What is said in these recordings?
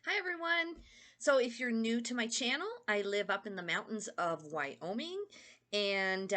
Hi everyone. So if you're new to my channel, I live up in the mountains of Wyoming and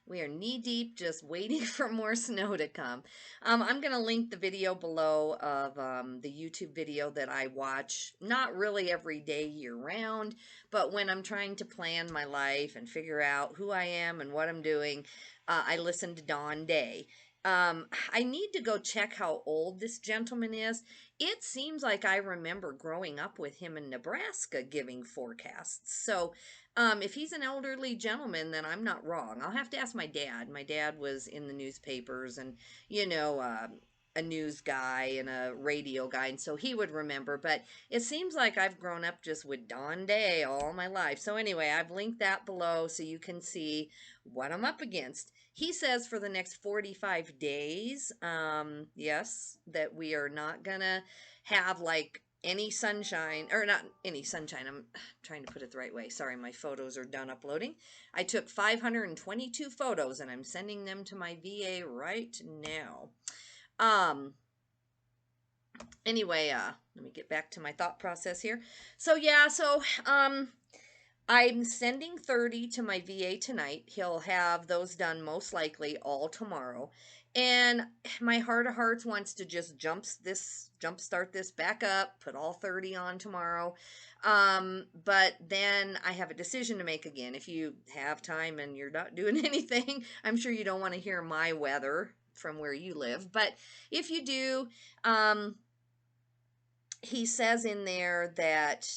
we are knee deep just waiting for more snow to come. I'm going to link the video below of the YouTube video that I watch, not really every day year round, but when I'm trying to plan my life and figure out who I am and what I'm doing, I listen to Dawn Day. I need to go check how old this gentleman is. It seems like I remember growing up with him in Nebraska giving forecasts. So if he's an elderly gentleman, then I'm not wrong. I'll have to ask my dad. My dad was in the newspapers and, you know, a news guy and a radio guy, and so he would remember. But it seems like I've grown up just with Dawn Day all my life. So anyway, I've linked that below so you can see what I'm up against. He says for the next 45 days, yes, that we are not gonna have like any sunshine, or not any sunshine. I'm trying to put it the right way. Sorry, my photos are done uploading. I took 522 photos and I'm sending them to my VA right now. Um, anyway, let me get back to my thought process here. So yeah, I'm sending 30 to my VA tonight. He'll have those done most likely all tomorrow. And my heart of hearts wants to just jumpstart this back up, put all 30 on tomorrow. But then I have a decision to make again. If you have time and you're not doing anything, I'm sure you don't want to hear my weather from where you live. But if you do, he says in there that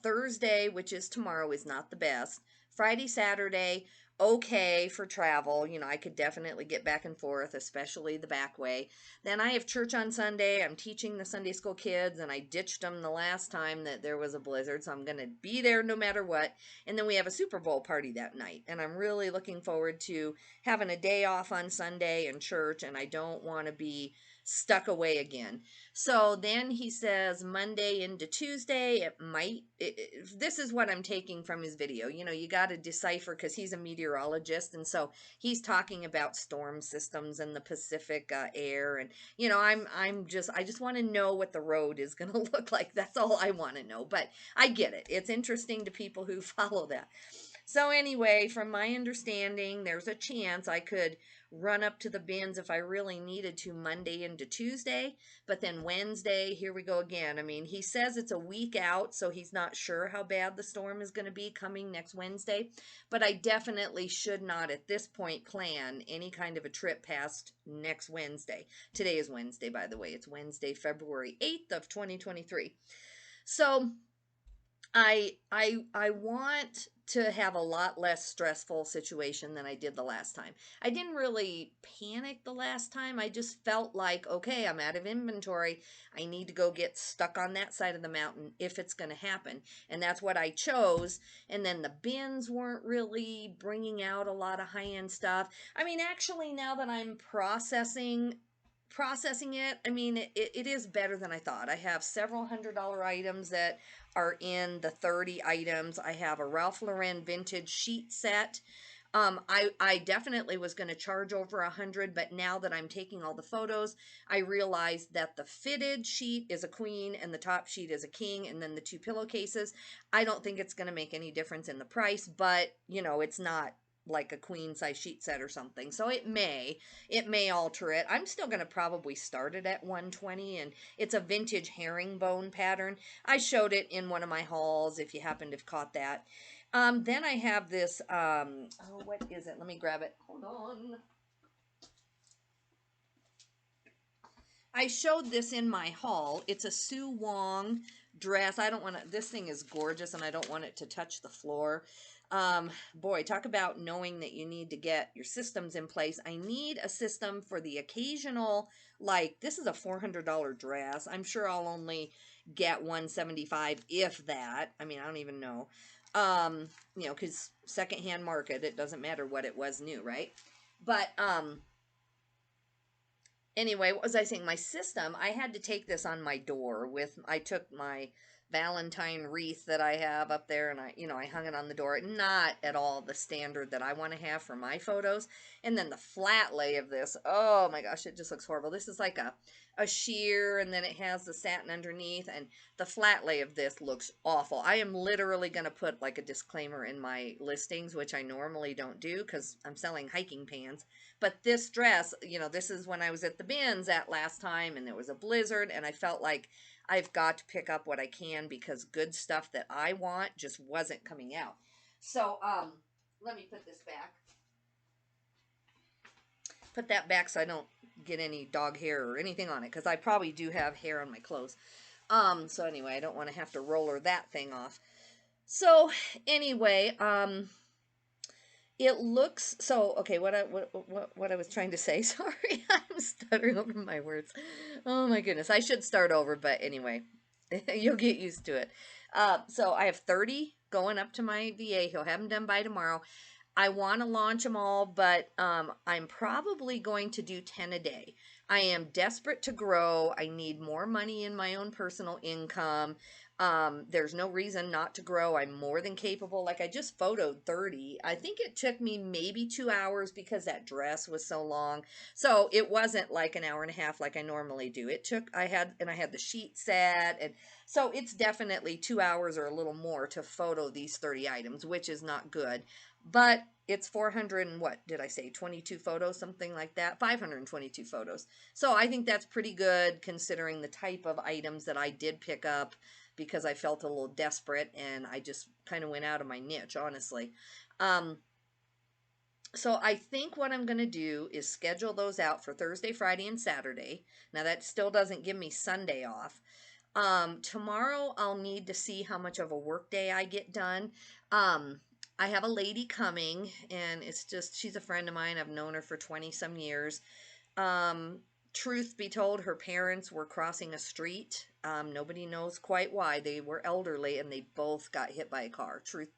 Thursday, which is tomorrow, is not the best. Friday, Saturday, okay for travel. You know, I could definitely get back and forth, especially the back way. Then I have church on Sunday. I'm teaching the Sunday school kids, and I ditched them the last time that there was a blizzard, so I'm going to be there no matter what. And then we have a Super Bowl party that night, and I'm really looking forward to having a day off on Sunday and church, and I don't want to be stuck away again. So then he says Monday into Tuesday, this is what I'm taking from his video. You know, you got to decipher because he's a meteorologist. And so he's talking about storm systems and the Pacific air. And, you know, I just want to know what the road is going to look like. That's all I want to know. But I get it. It's interesting to people who follow that. So anyway, from my understanding, there's a chance I could run up to the bins if I really needed to Monday into Tuesday. But then Wednesday, here we go again. I mean, he says it's a week out, so he's not sure how bad the storm is going to be coming next Wednesday. But I definitely should not at this point plan any kind of a trip past next Wednesday. Today is Wednesday, by the way. It's Wednesday, February 8th of 2023. So I want to have a lot less stressful situation than I did the last time. I didn't really panic the last time. I just felt like, okay, I'm out of inventory. I need to go get stuck on that side of the mountain if it's going to happen. And that's what I chose. And then the bins weren't really bringing out a lot of high-end stuff. I mean, actually, now that I'm processing it, I mean, it is better than I thought. I have several $100 items that are in the 30 items. I have a Ralph Lauren vintage sheet set. I definitely was going to charge over 100, but now that I'm taking all the photos, I realized that the fitted sheet is a queen and the top sheet is a king, and then the two pillowcases. I don't think it's going to make any difference in the price, but you know, it's not like a queen size sheet set or something. So it may alter it. I'm still going to probably start it at 120, and it's a vintage herringbone pattern. I showed it in one of my hauls if you happen to have caught that. Then I have this, oh, what is it? Let me grab it. Hold on. I showed this in my haul. It's a Sue Wong dress. I don't want to, this thing is gorgeous and I don't want it to touch the floor. Boy, talk about knowing that you need to get your systems in place. I need a system for the occasional, like, this is a $400 dress. I'm sure I'll only get 175 if that. I mean, I don't even know. You know, because secondhand market, it doesn't matter what it was new, right? But, anyway, what was I saying? My system, I had to take this on my door with, I took my Valentine wreath that I have up there, and I hung it on the door. Not at all the standard that I want to have for my photos. And then the flat lay of this, oh my gosh, it just looks horrible. This is like a sheer, and then it has the satin underneath, and the flat lay of this looks awful. I am literally going to put like a disclaimer in my listings, which I normally don't do because I'm selling hiking pants. But this dress, this is when I was at the bins at last time, and there was a blizzard, and I felt like I've got to pick up what I can because good stuff that I want just wasn't coming out. So, let me put this back. Put that back so I don't get any dog hair or anything on it, because I probably do have hair on my clothes. So anyway, I don't want to have to roller that thing off. So anyway, it looks so okay. What I was trying to say. Sorry, I'm stuttering over my words. Oh my goodness, I should start over, but anyway, you'll get used to it. So I have 30 going up to my VA. He'll have them done by tomorrow. I want to launch them all, but I'm probably going to do 10 a day. I am desperate to grow. I need more money in my own personal income. There's no reason not to grow. I'm more than capable. Like I just photoed 30. I think it took me maybe 2 hours because that dress was so long. So it wasn't like an hour and a half like I normally do. I had the sheet set, and so it's definitely 2 hours or a little more to photo these 30 items, which is not good. But it's 400 and what did I say? 22 photos, something like that. 522 photos. So I think that's pretty good considering the type of items that I did pick up because I felt a little desperate and I just kind of went out of my niche, honestly. Um, so I think what I'm going to do is schedule those out for Thursday, Friday, and Saturday. Now that still doesn't give me Sunday off. Tomorrow I'll need to see how much of a work day I get done. I have a lady coming, and she's a friend of mine. I've known her for 20 some years. Um, Truth be told, her parents were crossing a street. Nobody knows quite why. They were elderly, and they both got hit by a car. Truth.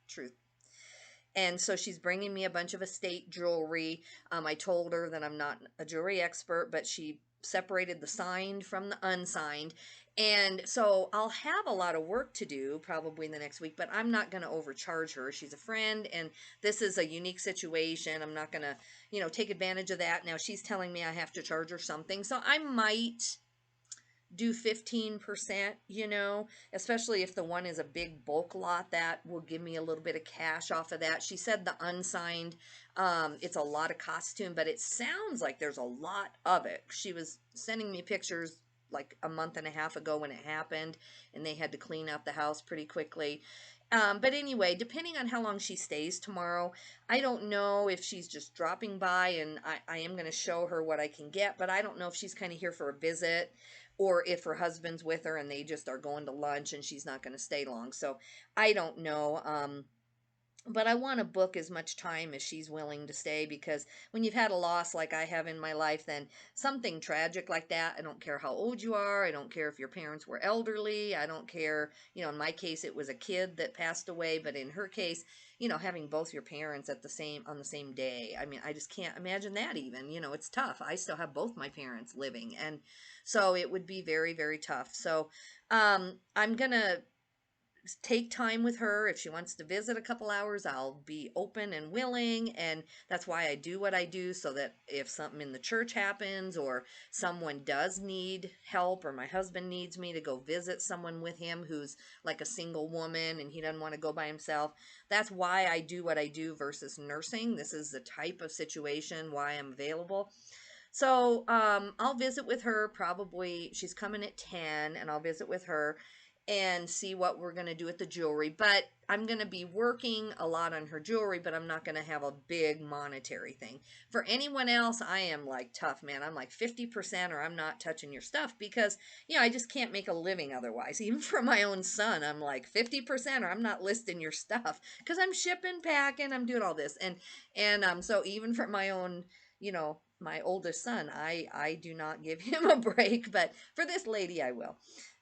And so she's bringing me a bunch of estate jewelry. I told her that I'm not a jewelry expert, but she separated the signed from the unsigned. And so I'll have a lot of work to do probably in the next week, but I'm not going to overcharge her. She's a friend, and this is a unique situation. I'm not going to, take advantage of that. Now she's telling me I have to charge her something. So I might do 15%, especially if the one is a big bulk lot, that will give me a little bit of cash off of that. She said the unsigned, it's a lot of costume, but it sounds like there's a lot of it. She was sending me pictures like a month and a half ago when it happened, and they had to clean out the house pretty quickly. But anyway, depending on how long she stays tomorrow, I don't know if she's just dropping by, and I am going to show her what I can get, but I don't know if she's kind of here for a visit or if her husband's with her and they just are going to lunch and she's not going to stay long. So I don't know. But I want to book as much time as she's willing to stay, because when you've had a loss like I have in my life, then something tragic like that, I don't care how old you are. I don't care if your parents were elderly. I don't care, in my case, it was a kid that passed away, but in her case, having both your parents on the same day. I mean, I just can't imagine that even, it's tough. I still have both my parents living. And so it would be very, very tough. So, I'm going to take time with her. If she wants to visit a couple hours, I'll be open and willing. And that's why I do what I do, so that if something in the church happens or someone does need help, or my husband needs me to go visit someone with him who's like a single woman and he doesn't want to go by himself, that's why I do what I do versus nursing. This is the type of situation why I'm available. So I'll visit with her probably. She's coming at 10, and I'll visit with her and see what we're going to do with the jewelry. But I'm going to be working a lot on her jewelry, but I'm not going to have a big monetary thing. For anyone else, I am like tough, man. I'm like 50% or I'm not touching your stuff, because, I just can't make a living otherwise. Even for my own son, I'm like 50% or I'm not listing your stuff, because I'm shipping, packing, I'm doing all this. And so even for my own, my oldest son, I do not give him a break, but for this lady I will.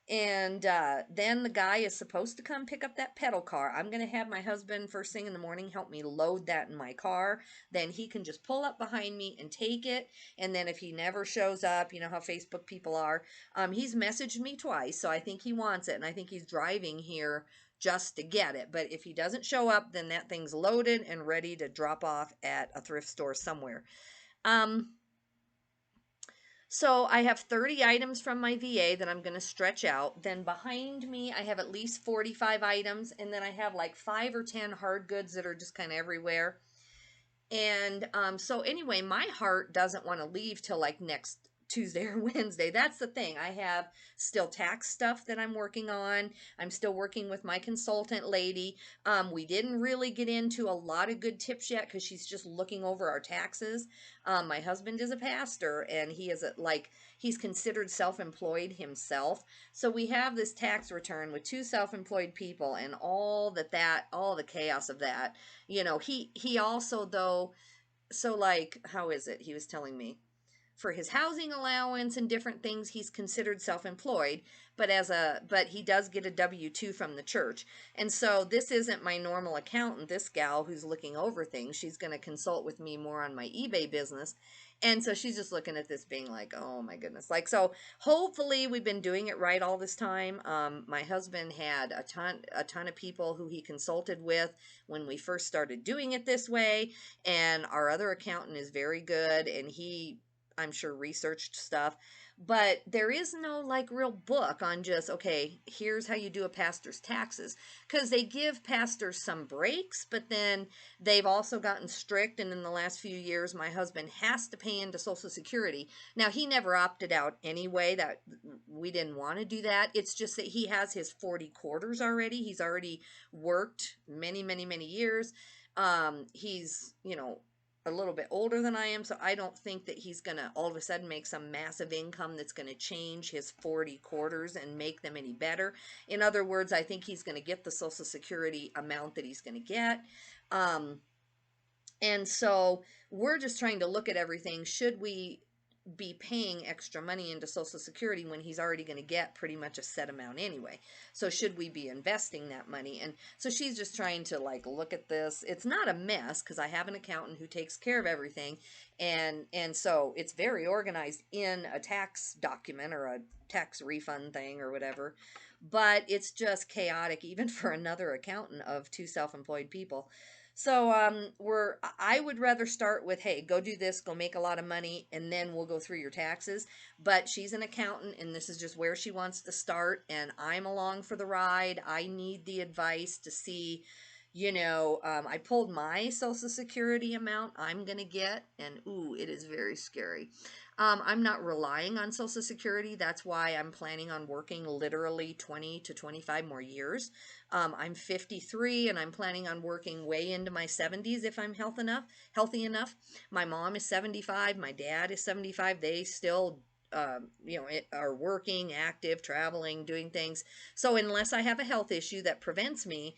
And then the guy is supposed to come pick up that pedal car. I'm going to have my husband first thing in the morning help me load that in my car. Then he can just pull up behind me and take it. And then if he never shows up, you know how Facebook people are, he's messaged me twice. So I think he wants it. And I think he's driving here just to get it. But if he doesn't show up, then that thing's loaded and ready to drop off at a thrift store somewhere. Um, so I have 30 items from my VA that I'm going to stretch out. Then behind me, I have at least 45 items. And then I have like 5 or 10 hard goods that are just kind of everywhere. And so anyway, my heart doesn't want to leave till like next Tuesday or Wednesday. That's the thing. I have still tax stuff that I'm working on. I'm still working with my consultant lady. We didn't really get into a lot of good tips yet because she's just looking over our taxes. My husband is a pastor and he is he's considered self-employed himself. So we have this tax return with 2 self-employed people and all the chaos of that. You know, he also though, so like, how is it? He was telling me for his housing allowance and different things, he's considered self-employed, but he does get a W-2 from the church. And so this isn't my normal accountant, this gal who's looking over things. She's going to consult with me more on my eBay business. And so she's just looking at this being like, oh my goodness. Like, so hopefully we've been doing it right all this time. My husband had a ton of people who he consulted with when we first started doing it this way. And our other accountant is very good and I'm sure researched stuff, but there is no like real book on just, okay, here's how you do a pastor's taxes. Because they give pastors some breaks, but then they've also gotten strict. And in the last few years, my husband has to pay into Social Security. Now, he never opted out anyway. That we didn't want to do that. It's just that he has his 40 quarters already. He's already worked many, many, many years. He's, a little bit older than I am, so I don't think that he's going to all of a sudden make some massive income that's going to change his 40 quarters and make them any better. In other words, I think he's going to get the Social Security amount that he's going to get. And so we're just trying to look at everything. Should we be paying extra money into Social Security when he's already going to get pretty much a set amount anyway? So should we be investing that money? And so she's just trying to like look at this. It's not a mess because I have an accountant who takes care of everything, and so it's very organized in a tax document or a tax refund thing or whatever. But it's just chaotic even for another accountant of 2 self-employed people. So I would rather start with, hey, go do this, go make a lot of money, and then we'll go through your taxes. But she's an accountant, and this is just where she wants to start, and I'm along for the ride. I need the advice to see, I pulled my Social Security amount I'm going to get, and ooh, it is very scary. I'm not relying on Social Security. That's why I'm planning on working literally 20 to 25 more years. I'm 53 and I'm planning on working way into my 70s if I'm healthy enough. My mom is 75. My dad is 75. They still are working, active, traveling, doing things. So unless I have a health issue that prevents me,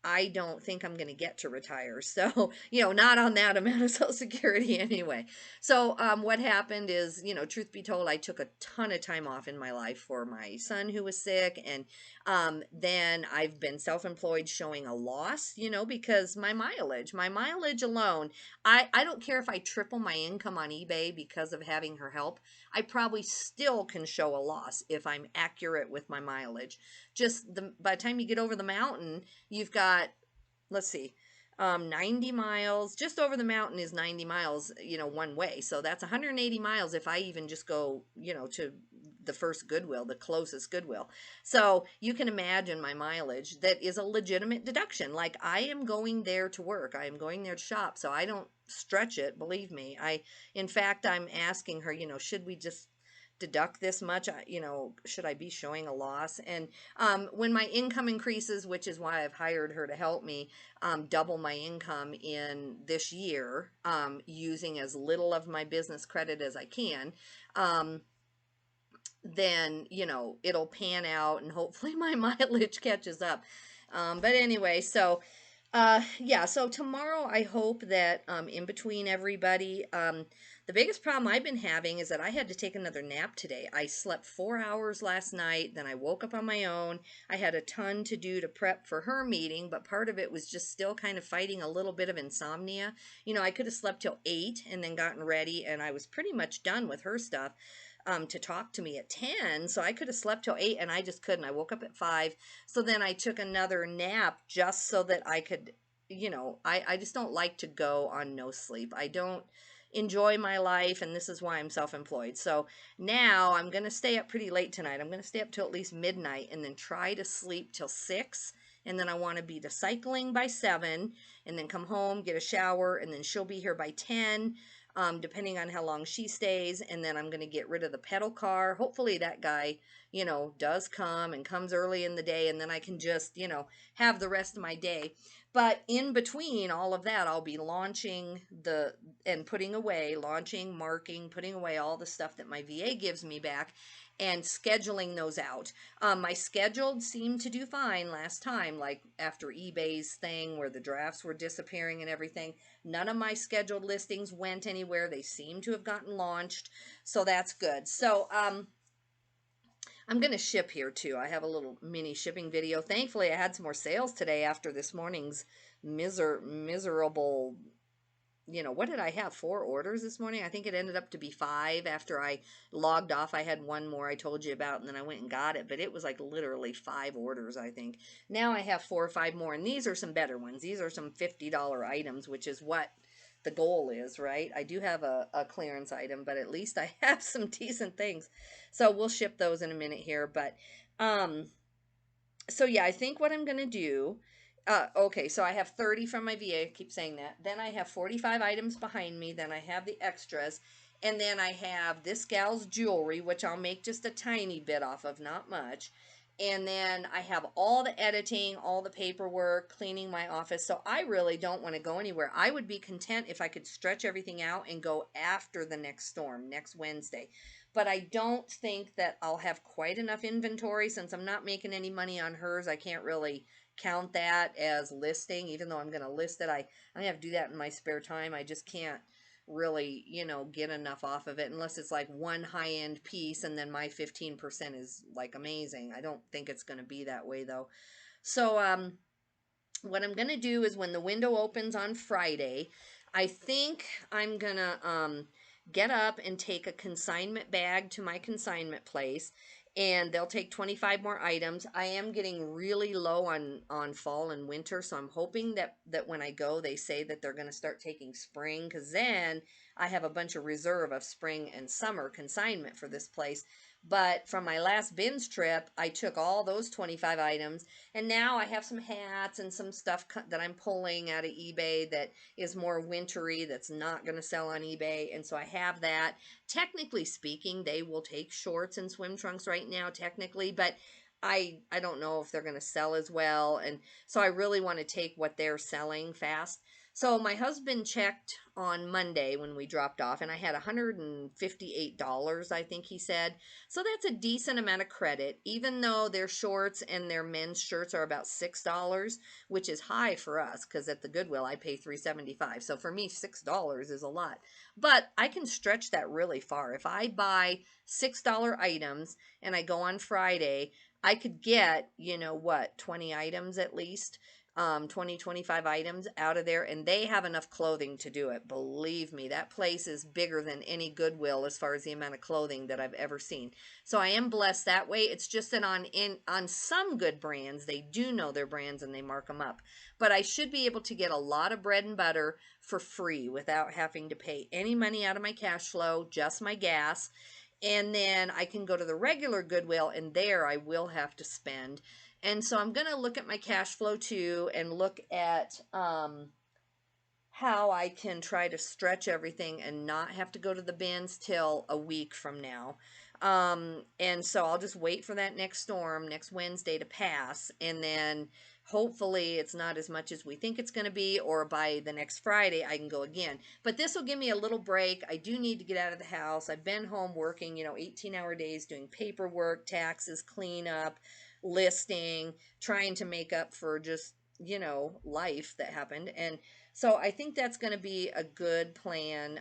I don't think I'm going to get to retire. So, not on that amount of Social Security anyway. So, what happened is, truth be told, I took a ton of time off in my life for my son who was sick. And then I've been self-employed showing a loss, because my mileage alone, I don't care if I triple my income on eBay because of having her help. I probably still can show a loss if I'm accurate with my mileage. By the time you get over the mountain, you've got, let's see, 90 miles. Just over the mountain is 90 miles, one way. So that's 180 miles if I even just go, to the first Goodwill, the closest Goodwill. So you can imagine my mileage. That is a legitimate deduction. Like, I am going there to work. I am going there to shop. So I don't stretch it, believe me. In fact, I'm asking her, should we just deduct this much? Should I be showing a loss? And when my income increases, which is why I've hired her to help me double my income in this year, using as little of my business credit as I can, then, it'll pan out and hopefully my mileage catches up. But anyway, so yeah, so tomorrow I hope that in between everybody, The biggest problem I've been having is that I had to take another nap today. I slept 4 hours last night, then I woke up on my own. I had a ton to do to prep for her meeting, but part of it was just still kind of fighting a little bit of insomnia. You know, I could have slept till 8 and then gotten ready, and I was pretty much done with her stuff. To talk to me at 10, so I could have slept till 8 and I just couldn't. I woke up at 5, so then I took another nap just so that I could, I just don't like to go on no sleep. I don't enjoy my life, and this is why I'm self-employed. So now I'm going to stay up pretty late tonight. I'm going to stay up till at least midnight and then try to sleep till 6, and then I want to be to cycling by 7, and then come home, get a shower, and then she'll be here by 10, depending on how long she stays, and then I'm going to get rid of the pedal car. Hopefully that guy, does come and comes early in the day, and then I can just, have the rest of my day. But in between all of that, I'll be launching and putting away, launching, marking, putting away all the stuff that my VA gives me back and scheduling those out. My scheduled seemed to do fine last time, like after eBay's thing where the drafts were disappearing and everything. None of my scheduled listings went anywhere. They seem to have gotten launched, so that's good. So, I'm going to ship here too. I have a little mini shipping video. Thankfully, I had some more sales today after this morning's miserable, what did I have? 4 orders this morning? I think it ended up to be 5 after I logged off. I had one more I told you about, and then I went and got it, but it was like literally 5 orders, I think. Now I have 4 or 5 more, and these are some better ones. These are some $50 items, which is what the goal is, right? I do have a clearance item, but at least I have some decent things. So we'll ship those in a minute here. But um, so yeah, I think what I'm going to do, okay, so I have 30 from my VA, I keep saying that. Then I have 45 items behind me. Then I have the extras. And then I have this gal's jewelry, which I'll make just a tiny bit off of, not much. And then I have all the editing, all the paperwork, cleaning my office. So I really don't want to go anywhere. I would be content if I could stretch everything out and go after the next storm, next Wednesday. But I don't think that I'll have quite enough inventory since I'm not making any money on hers. I can't really count that as listing, even though I'm going to list it. I have to do that in my spare time. I just can't really, get enough off of it unless it's like one high-end piece and then my 15% is like amazing. I don't think it's going to be that way though. So what I'm going to do is when the window opens on Friday, I think I'm going to get up and take a consignment bag to my consignment place, and they'll take 25 more items. I am getting really low on fall and winter, so I'm hoping that when I go, they say that they're going to start taking spring, because then I have a bunch of reserve of spring and summer consignment for this place. But from my last bins trip, I took all those 25 items, and now I have some hats and some stuff that I'm pulling out of eBay that is more wintry, that's not going to sell on eBay. And so I have that. Technically speaking, they will take shorts and swim trunks right now, technically, but I don't know if they're going to sell as well. And so I really want to take what they're selling fast. So my husband checked on Monday when we dropped off, and I had $158, I think he said. So that's a decent amount of credit, even though their shorts and their men's shirts are about $6, which is high for us because at the Goodwill I pay $3.75. So for me, $6 is a lot. But I can stretch that really far. If I buy $6 items and I go on Friday, I could get, 20 items at least. 20, 25 items out of there, and they have enough clothing to do it. Believe me, that place is bigger than any Goodwill as far as the amount of clothing that I've ever seen. So I am blessed that way. It's just that on some good brands, they do know their brands and they mark them up. But I should be able to get a lot of bread and butter for free without having to pay any money out of my cash flow, just my gas. And then I can go to the regular Goodwill, and there I will have to spend. And so I'm going to look at my cash flow too and look at how I can try to stretch everything and not have to go to the bins till a week from now. And so I'll just wait for that next storm, next Wednesday, to pass, and then hopefully it's not as much as we think it's going to be, or by the next Friday I can go again. But this will give me a little break. I do need to get out of the house. I've been home working, 18-hour days doing paperwork, taxes, cleanup, listing, trying to make up for just, life that happened. And so I think that's going to be a good plan.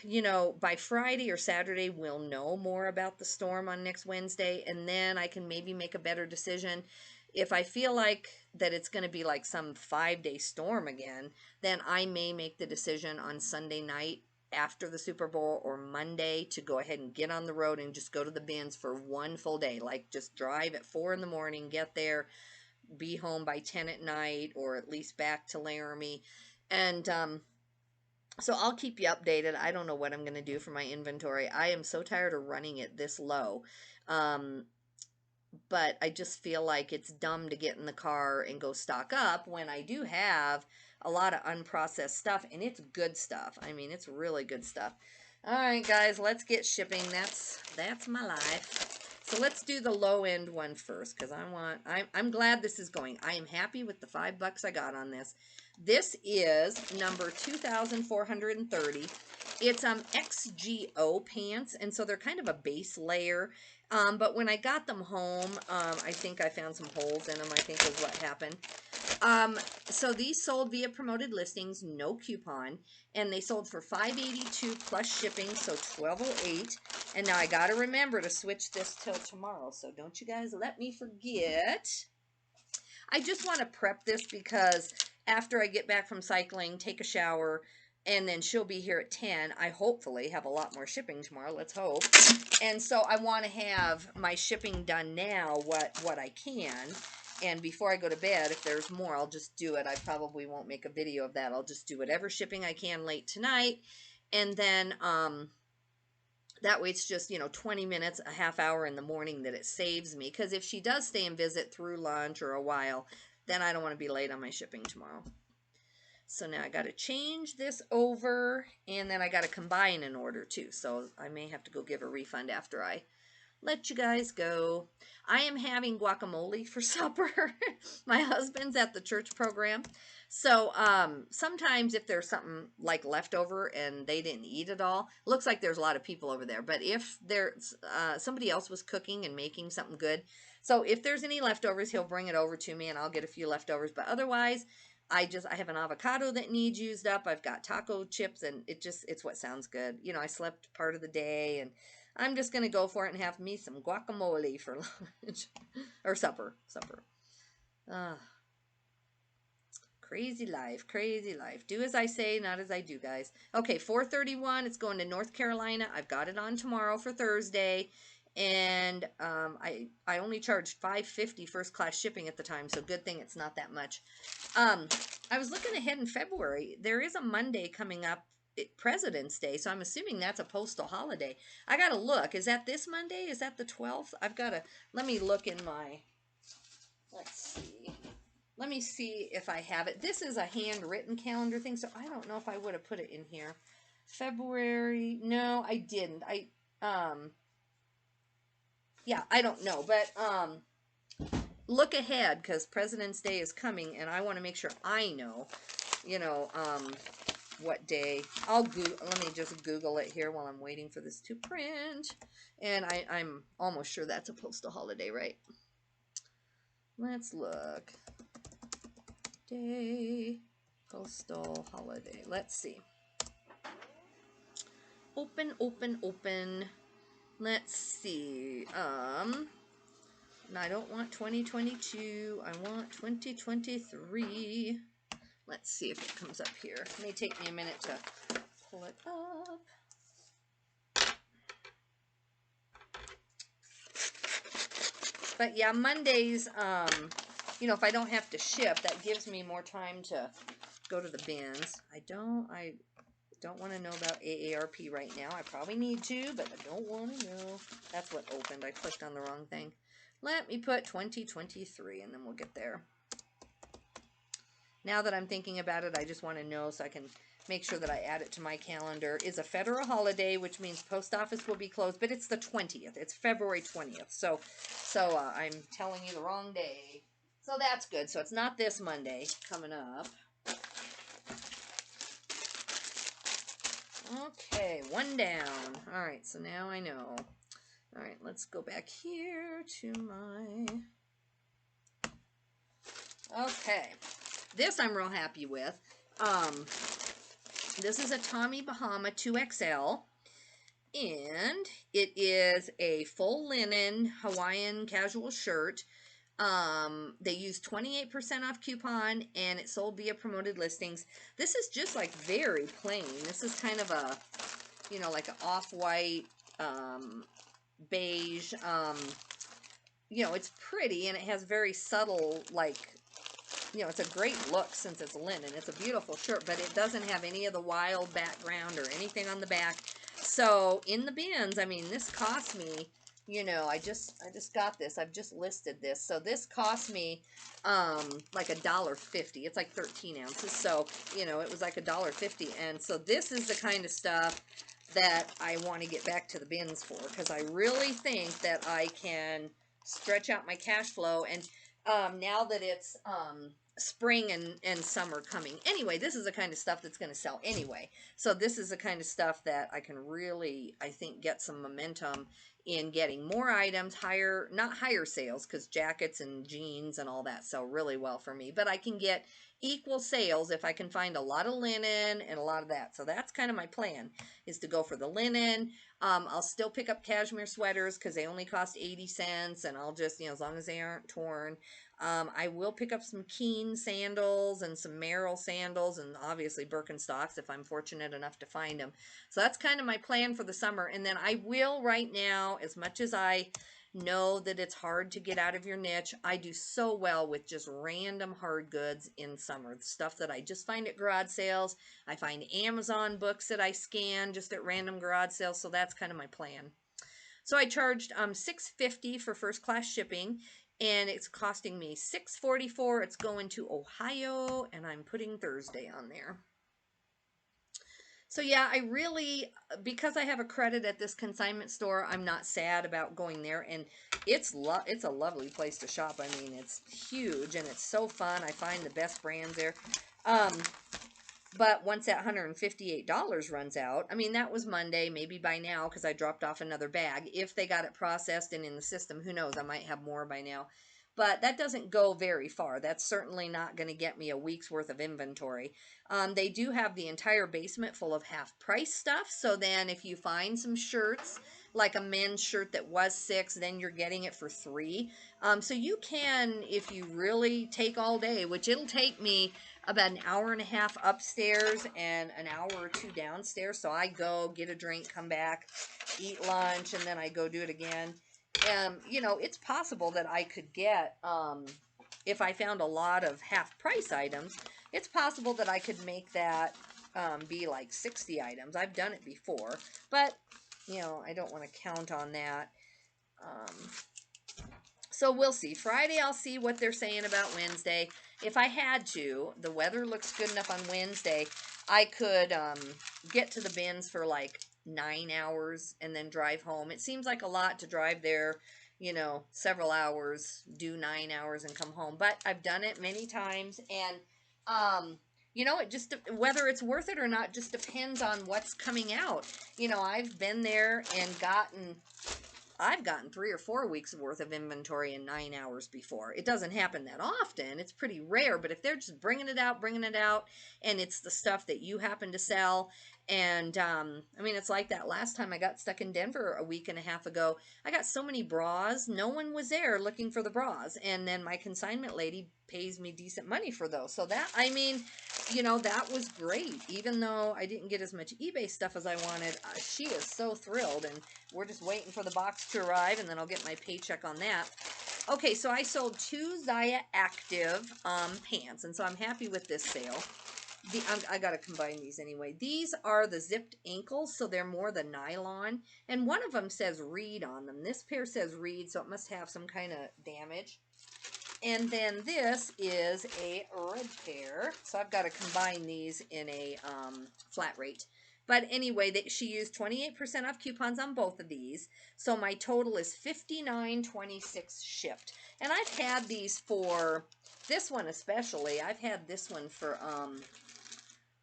you know, by Friday or Saturday, we'll know more about the storm on next Wednesday, and then I can maybe make a better decision. If I feel like that it's going to be like some 5-day storm again, then I may make the decision on Sunday night after the Super Bowl or Monday to go ahead and get on the road and just go to the bins for one full day. Like just drive at 4 in the morning, get there, be home by 10 at night, or at least back to Laramie. And so I'll keep you updated. I don't know what I'm going to do for my inventory. I am so tired of running it this low. Um, but I just feel like it's dumb to get in the car and go stock up when I do have a lot of unprocessed stuff, and it's good stuff. I mean, it's really good stuff. All right, guys, let's get shipping. That's my life. So let's do the low end one first, because I'm glad this is going. I am happy with the $5 I got on this. This is number 2,430. It's XGO pants, and so they're kind of a base layer. But when I got them home, I think I found some holes in them, I think is what happened. So these sold via promoted listings, no coupon, and they sold for $5.82 plus shipping, so $12.08. And now I got to remember to switch this till tomorrow, so don't you guys let me forget. I just want to prep this because after I get back from cycling, take a shower, and then she'll be here at 10. I hopefully have a lot more shipping tomorrow. Let's hope. And so I want to have my shipping done now, what I can. And before I go to bed, if there's more, I'll just do it. I probably won't make a video of that. I'll just do whatever shipping I can late tonight. And then that way it's just, you know, 20 minutes, a half hour in the morning that it saves me. Because if she does stay and visit through lunch or a while, then I don't want to be late on my shipping tomorrow. So now I got to change this over, and then I got to combine an order too. So I may have to go give a refund after I let you guys go. I am having guacamole for supper. My husband's at the church program. So sometimes if there's something like leftover and they didn't eat it all, looks like there's a lot of people over there. But if there's somebody else was cooking and making something good, so if there's any leftovers, he'll bring it over to me and I'll get a few leftovers. But otherwise, I have an avocado that needs used up. I've got taco chips, and it's what sounds good. You know, I slept part of the day, and I'm just going to go for it and have me some guacamole for lunch or supper. Crazy life, crazy life. Do as I say, not as I do, guys. Okay, 431. It's going to North Carolina. I've got it on tomorrow for Thursday. And I only charged $5.50 first class shipping at the time, so good thing it's not that much. I was looking ahead in February. There is a Monday coming up, President's Day, so I'm assuming that's a postal holiday. I gotta look. Is that this Monday? Is that the 12th? I've gotta, let me look in my, let's see. Let me see if I have it. This is a handwritten calendar thing, so I don't know if I would have put it in here. February, no, I didn't. Yeah, I don't know, but look ahead, because President's Day is coming, and I want to make sure I know, you know, what day. Let me just Google it here while I'm waiting for this to print, and I'm almost sure that's a postal holiday, right? Let's look. Day, postal holiday. Let's see. Open. Let's see. I don't want 2022. I want 2023. Let's see if it comes up here. It may take me a minute to pull it up. But yeah, Mondays, you know, if I don't have to ship, that gives me more time to go to the bins. I don't want to know about AARP right now. I probably need to, but I don't want to know. That's what opened. I clicked on the wrong thing. Let me put 2023, and then we'll get there. Now that I'm thinking about it, I just want to know so I can make sure that I add it to my calendar. Is a federal holiday, which means post office will be closed, but it's the 20th. It's February 20th. So I'm telling you the wrong day. So that's good. So it's not this Monday coming up. Okay, one down. All right, so now I know. All right, let's go back here to my... Okay, this I'm real happy with. This is a Tommy Bahama 2XL. And it is a full linen Hawaiian casual shirt. They use 28% off coupon, and it sold via promoted listings. This is just like very plain. This is kind of a, you know, like an off-white, beige, you know, it's pretty, and it has very subtle, like, you know, it's a great look since it's linen. It's a beautiful shirt, but it doesn't have any of the wild background or anything on the back. So in the bins, I mean, this cost me, you know, I just got this. I've just listed this. So this cost me like $1.50. It's like 13 ounces. So, you know, it was like $1.50. And so this is the kind of stuff that I want to get back to the bins for, because I really think that I can stretch out my cash flow. And now that it's spring and summer coming. Anyway, this is the kind of stuff that's going to sell anyway. So this is the kind of stuff that I can really, I think, get some momentum in getting more items, higher, not higher sales, because jackets and jeans and all that sell really well for me, but I can get equal sales if I can find a lot of linen and a lot of that. So that's kind of my plan, is to go for the linen. I'll still pick up cashmere sweaters because they only cost 80 cents, and I'll just, you know, as long as they aren't torn. I will pick up some Keen sandals and some Merrell sandals, and obviously Birkenstocks if I'm fortunate enough to find them. So that's kind of my plan for the summer. And then I will right now, as much as I know that it's hard to get out of your niche, I do so well with just random hard goods in summer. Stuff that I just find at garage sales. I find Amazon books that I scan just at random garage sales. So that's kind of my plan. So I charged $6.50 for first class shipping, and it's costing me $6.44. It's going to Ohio, and I'm putting Thursday on there. So yeah, I really, because I have a credit at this consignment store, I'm not sad about going there, and it's a lovely place to shop. I mean, it's huge and it's so fun. I find the best brands there. But once that $158 runs out, I mean, that was Monday, maybe by now, because I dropped off another bag. If they got it processed and in the system, who knows, I might have more by now. But that doesn't go very far. That's certainly not going to get me a week's worth of inventory. They do have the entire basement full of half-price stuff. So then if you find some shirts, like a men's shirt that was $6, then you're getting it for $3. So you can, if you really take all day, which it'll take me about an hour and a half upstairs and an hour or two downstairs. So I go, get a drink, come back, eat lunch, and then I go do it again. You know, it's possible that I could get, if I found a lot of half-price items, it's possible that I could make that be like 60 items. I've done it before, but, you know, I don't want to count on that. So we'll see. Friday, I'll see what they're saying about Wednesday. If I had to, the weather looks good enough on Wednesday, I could get to the bins for like 9 hours and then drive home. It seems like a lot to drive there, you know, several hours, do 9 hours and come home. But I've done it many times, and you know, it just, whether it's worth it or not just depends on what's coming out. You know, I've been there and I've gotten 3 or 4 weeks worth of inventory in 9 hours before. It doesn't happen that often. It's pretty rare, but if they're just bringing it out, and it's the stuff that you happen to sell, and I mean, it's like that last time I got stuck in Denver a week and a half ago. I got so many bras. No one was there looking for the bras, and then my consignment lady pays me decent money for those. So that, I mean, you know, that was great. Even though I didn't get as much eBay stuff as I wanted, she is so thrilled, and we're just waiting for the box to arrive, and then I'll get my paycheck on that. Okay, so I sold 2 Zaya Active pants, and so I'm happy with this sale. I got to combine these anyway. These are the zipped ankles, so they're more the nylon, and one of them says Reed on them. This pair says Reed, so it must have some kind of damage. And then this is a red pair, so I've got to combine these in a flat rate. But anyway, she used 28% off coupons on both of these, so my total is $59.26 shipped. And I've had these for, this one especially, I've had this one for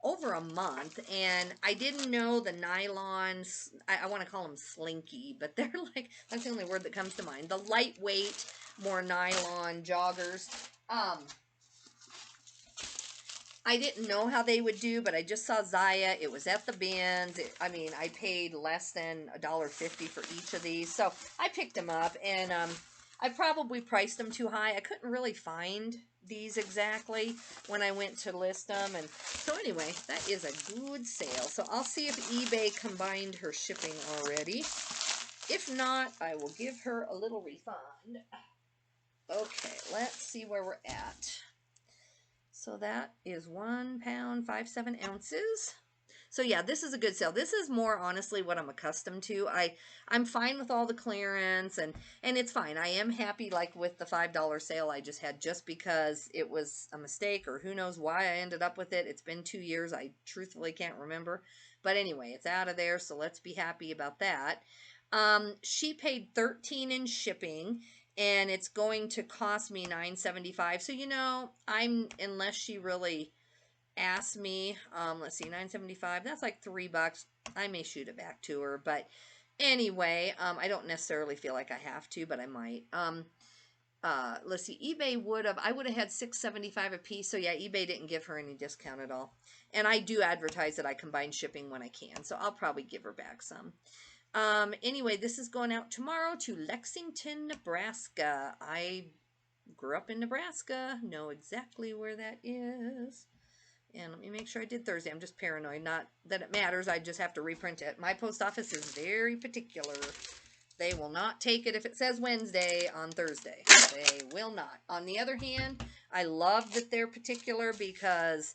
over a month, and I didn't know the nylons, I want to call them slinky, but they're like, that's the only word that comes to mind, the lightweight, more nylon joggers. I didn't know how they would do, but I just saw Zaya. It was at the bins. I mean, I paid less than $1.50 for each of these. So I picked them up, and I probably priced them too high. I couldn't really find these exactly when I went to list them. And so anyway, that is a good sale. So I'll see if eBay combined her shipping already. If not, I will give her a little refund. Okay, let's see where we're at. So that is 1 pound, 5 ounces. So yeah, this is a good sale. This is more honestly what I'm accustomed to. I'm fine with all the clearance and it's fine. I am happy like with the $5 sale I just had just because it was a mistake or who knows why I ended up with it. It's been 2 years. I truthfully can't remember. But anyway, it's out of there, so let's be happy about that. She paid $13 in shipping and it's going to cost me $9.75. So unless she really asks me, let's see, $9.75. That's like $3. I may shoot it back to her, but anyway, I don't necessarily feel like I have to, but I might. Let's see, I would have had $6.75 a piece. So yeah, eBay didn't give her any discount at all. And I do advertise that I combine shipping when I can, so I'll probably give her back some. Anyway, this is going out tomorrow to Lexington, Nebraska. I grew up in Nebraska, know exactly where that is. And let me make sure I did Thursday. I'm just paranoid. Not that it matters. I just have to reprint it. My post office is very particular. They will not take it if it says Wednesday on Thursday. They will not. On the other hand, I love that they're particular because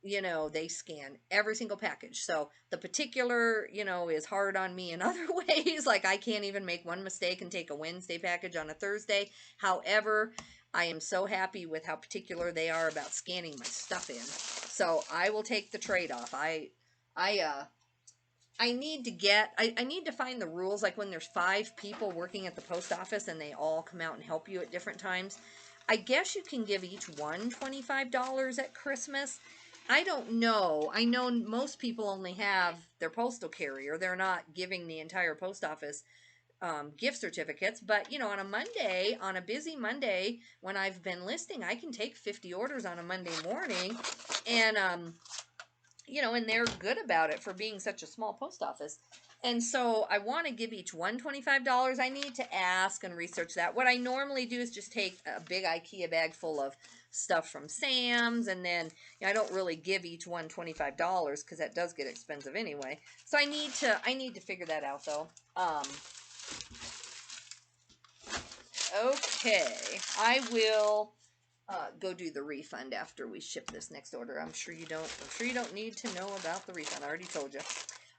they scan every single package. So the particular, is hard on me in other ways. Like I can't even make one mistake and take a Wednesday package on a Thursday. However, I am so happy with how particular they are about scanning my stuff in. So I will take the trade-off. I need to find the rules, like when there's 5 people working at the post office and they all come out and help you at different times. I guess you can give each one $25 at Christmas. I don't know. I know most people only have their postal carrier. They're not giving the entire post office gift certificates. But, on a Monday, on a busy Monday, when I've been listing, I can take 50 orders on a Monday morning. And, and they're good about it for being such a small post office. And so I want to give each one $25. I need to ask and research that. What I normally do is just take a big IKEA bag full of stuff from Sam's, and then I don't really give each one $25 because that does get expensive anyway. So I need to figure that out though. Okay, I will go do the refund after we ship this next order. I'm sure you don't need to know about the refund. I already told you.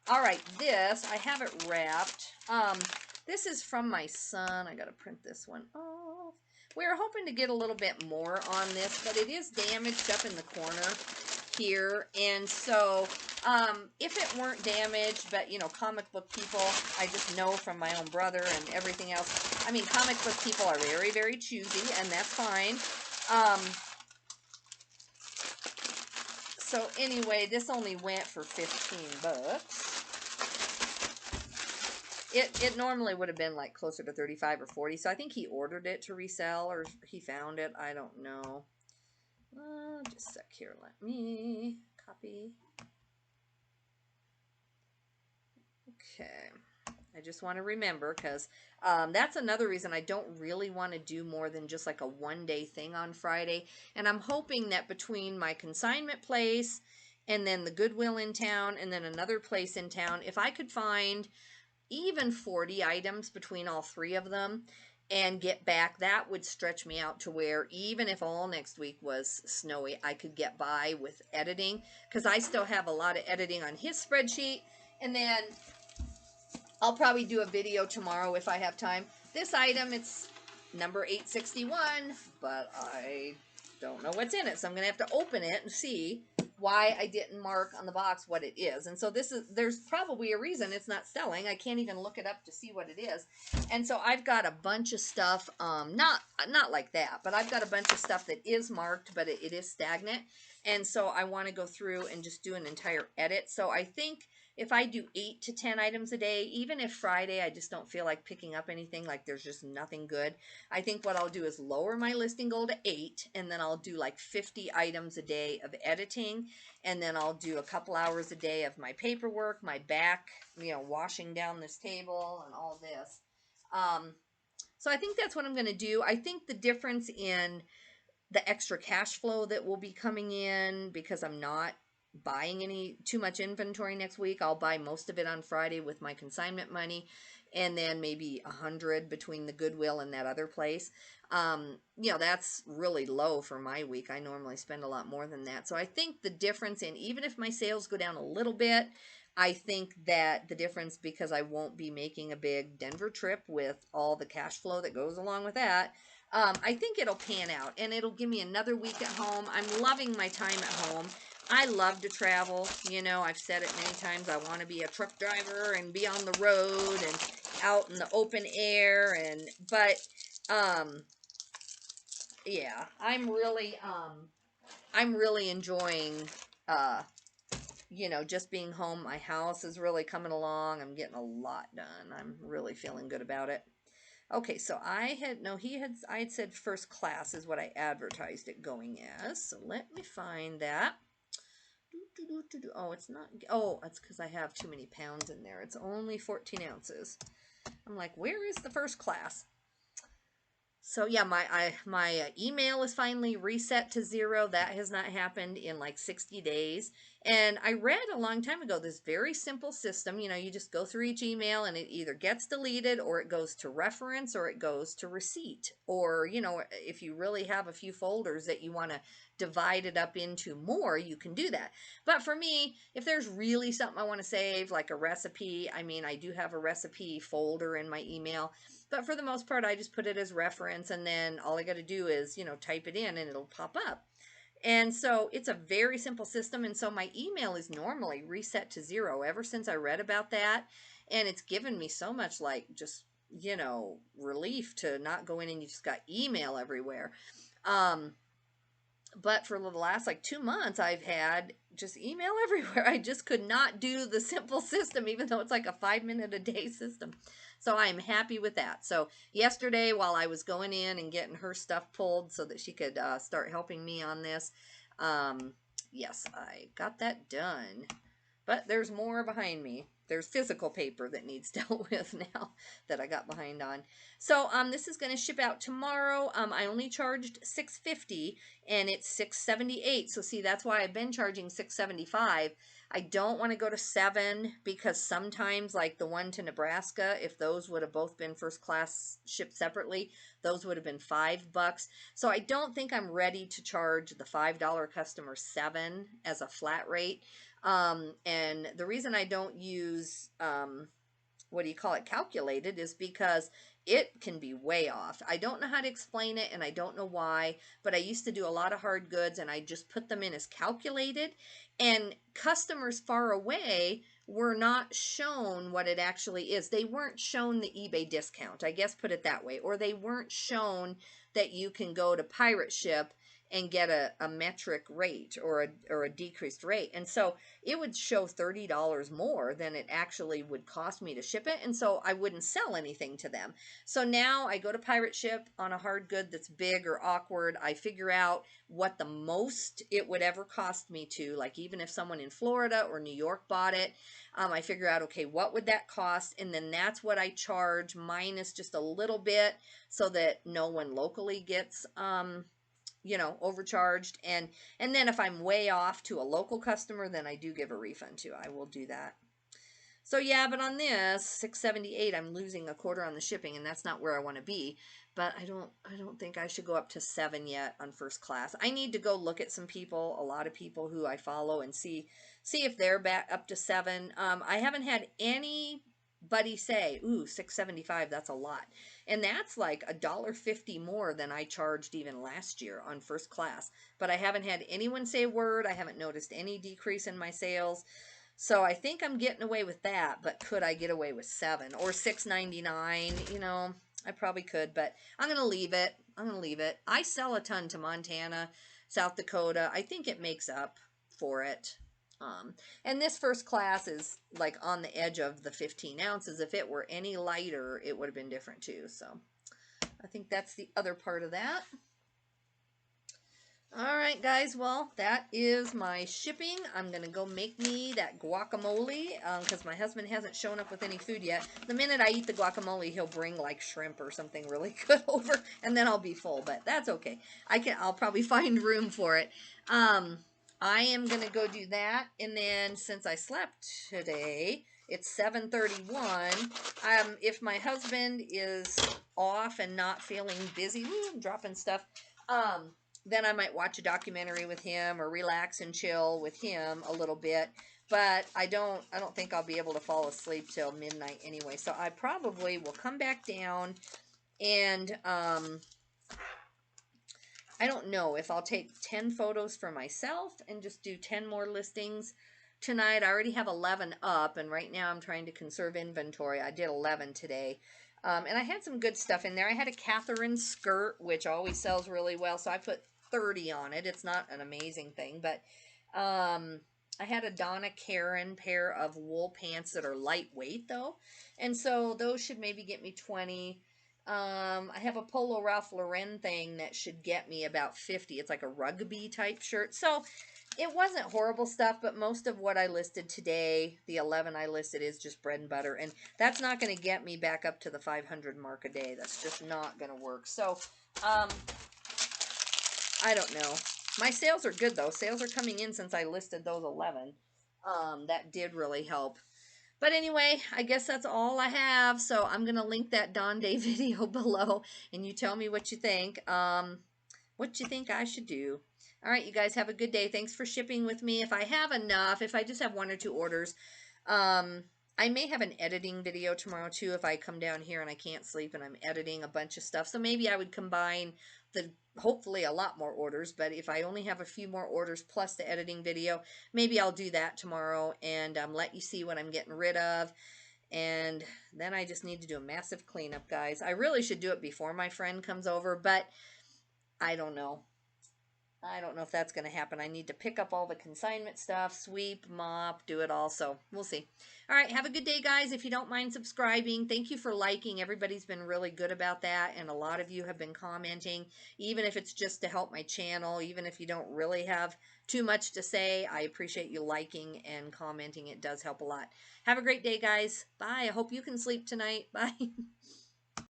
All right, this, I have it wrapped. This is from my son. I got to print this one off. We were hoping to get a little bit more on this, but it is damaged up in the corner here. And so, if it weren't damaged, but, comic book people, I just know from my own brother and everything else. I mean, comic book people are very, very choosy, and that's fine. So anyway, this only went for 15 bucks. It normally would have been like closer to 35 or 40. So I think he ordered it to resell or he found it. I don't know. Just a sec here. Let me copy. Okay. I just want to remember because that's another reason I don't really want to do more than just like a one-day thing on Friday. And I'm hoping that between my consignment place and then the Goodwill in town and then another place in town, if I could find even 40 items between all 3 of them and get back, that would stretch me out to where even if all next week was snowy, I could get by with editing because I still have a lot of editing on his spreadsheet. And then I'll probably do a video tomorrow if I have time. This item, it's number 861, but I don't know what's in it. So I'm going to have to open it and see why I didn't mark on the box what it is. And so there's probably a reason it's not selling. I can't even look it up to see what it is. And so I've got a bunch of stuff, not like that, but I've got a bunch of stuff that is marked, but it is stagnant. And so I want to go through and just do an entire edit. So I think if I do 8 to 10 items a day, even if Friday I just don't feel like picking up anything, like there's just nothing good, I think what I'll do is lower my listing goal to 8, and then I'll do like 50 items a day of editing, and then I'll do a couple hours a day of my paperwork, my back, washing down this table and all this. So I think that's what I'm going to do. I think the difference in the extra cash flow that will be coming in, because I'm not buying any too much inventory next week. I'll buy most of it on Friday with my consignment money, and then maybe 100 between the Goodwill and that other place. That's really low for my week. I normally spend a lot more than that. So I think the difference in, even if my sales go down a little bit, I think that the difference, because I won't be making a big Denver trip with all the cash flow that goes along with that, I think it'll pan out, and it'll give me another week at home. I'm loving my time at home. I love to travel. I've said it many times. I want to be a truck driver and be on the road and out in the open air. But yeah, I'm really enjoying, uh, just being home. My house is really coming along. I'm getting a lot done. I'm really feeling good about it. Okay, so I had said first class is what I advertised it going as. So let me find that. Oh, it's not. Oh, that's because I have too many pounds in there. It's only 14 ounces. I'm like, where is the first class? So yeah, my email is finally reset to 0. That has not happened in like 60 days. And I read a long time ago this very simple system. You just go through each email, and it either gets deleted, or it goes to reference, or it goes to receipt. Or, if you really have a few folders that you want to divide it up into more, you can do that. But for me, if there's really something I want to save, like a recipe, I do have a recipe folder in my email. But for the most part, I just put it as reference, and then all I got to do is, type it in, and it'll pop up. And so it's a very simple system. And so my email is normally reset to 0 ever since I read about that. And it's given me so much, like, just, relief to not go in and you just got email everywhere. But for the last like 2 months, I've had just email everywhere. I just could not do the simple system, even though it's like a 5-minute a day system. So I'm happy with that. So yesterday, while I was going in and getting her stuff pulled so that she could start helping me on this, yes, I got that done. But there's more behind me. There's physical paper that needs dealt with now that I got behind on. So this is going to ship out tomorrow. I only charged $6.50, and it's $6.78. So see, that's why I've been charging $6.75. I don't want to go to $7, because sometimes, like the one to Nebraska, if those would have both been first class shipped separately, those would have been $5. So I don't think I'm ready to charge the $5 customer $7 as a flat rate. And the reason I don't use, calculated, is because it can be way off. I don't know how to explain it, and I don't know why, but I used to do a lot of hard goods, and I just put them in as calculated, and customers far away were not shown what it actually is. They weren't shown the eBay discount, I guess, put it that way, or they weren't shown that you can go to Pirate Ship and get a metric rate, or a decreased rate. And so it would show $30 more than it actually would cost me to ship it. And so I wouldn't sell anything to them. So now I go to Pirate Ship on a hard good that's big or awkward. I figure out what the most it would ever cost me to, like even if someone in Florida or New York bought it, I figure out, okay, what would that cost? And then that's what I charge, minus just a little bit, so that no one locally gets, overcharged. And then if I'm way off to a local customer, then I do give a refund too. I will do that. So yeah, but on this $6.78, I'm losing a quarter on the shipping, and that's not where I want to be. But I don't think I should go up to $7 yet on first class. I need to go look at some people, a lot of people who I follow, and see if they're back up to $7. I haven't had anybody say, ooh, $6.75, that's a lot. And that's like $1.50 more than I charged even last year on first class. But I haven't had anyone say a word. I haven't noticed any decrease in my sales. So I think I'm getting away with that, but could I get away with $7 or $6.99? I probably could, but I'm going to leave it. I sell a ton to Montana, South Dakota. I think it makes up for it. Um, and this first class is like on the edge of the 15 ounces. If it were any lighter, it would have been different too. So I think that's the other part of that. All right, guys. Well, that is my shipping. I'm going to go make me that guacamole because my husband hasn't shown up with any food yet. The minute I eat the guacamole, he'll bring like shrimp or something really good over, and then I'll be full. But that's okay. I'll probably find room for it. I am going to go do that. And then since I slept today, it's 7:31. If my husband is off and not feeling busy, I'm dropping stuff. Then I might watch a documentary with him or relax and chill with him a little bit. But I don't think I'll be able to fall asleep till midnight anyway. So I probably will come back down and I don't know if I'll take 10 photos for myself and just do 10 more listings tonight. I already have 11 up, and right now I'm trying to conserve inventory. I did 11 today. And I had some good stuff in there. I had a Catherine skirt, which always sells really well, so I put 30 on it. It's not an amazing thing, but I had a Donna Karen pair of wool pants that are lightweight, though, and so those should maybe get me 20. I have a Polo Ralph Lauren thing that should get me about 50. It's like a rugby type shirt. So it wasn't horrible stuff, but most of what I listed today, the 11 I listed, is just bread and butter. And that's not going to get me back up to the 500 mark a day. That's just not going to work. So, I don't know. My sales are good, though. Sales are coming in since I listed those 11. That did really help. But anyway, I guess that's all I have. So I'm going to link that Dawn Day video below. And you tell me what you think. What you think I should do. All right, you guys have a good day. Thanks for shipping with me. If I have enough, if I just have 1 or 2 orders, I may have an editing video tomorrow too if I come down here and I can't sleep and I'm editing a bunch of stuff. So maybe I would combine hopefully a lot more orders, but if I only have a few more orders plus the editing video, maybe I'll do that tomorrow and let you see what I'm getting rid of. And then I just need to do a massive cleanup, guys. I really should do it before my friend comes over, but I don't know. I don't know if that's going to happen. I need to pick up all the consignment stuff, sweep, mop, do it all. So we'll see. All right. Have a good day, guys. If you don't mind subscribing, thank you for liking. Everybody's been really good about that. And a lot of you have been commenting, even if it's just to help my channel, even if you don't really have too much to say. I appreciate you liking and commenting. It does help a lot. Have a great day, guys. Bye. I hope you can sleep tonight. Bye.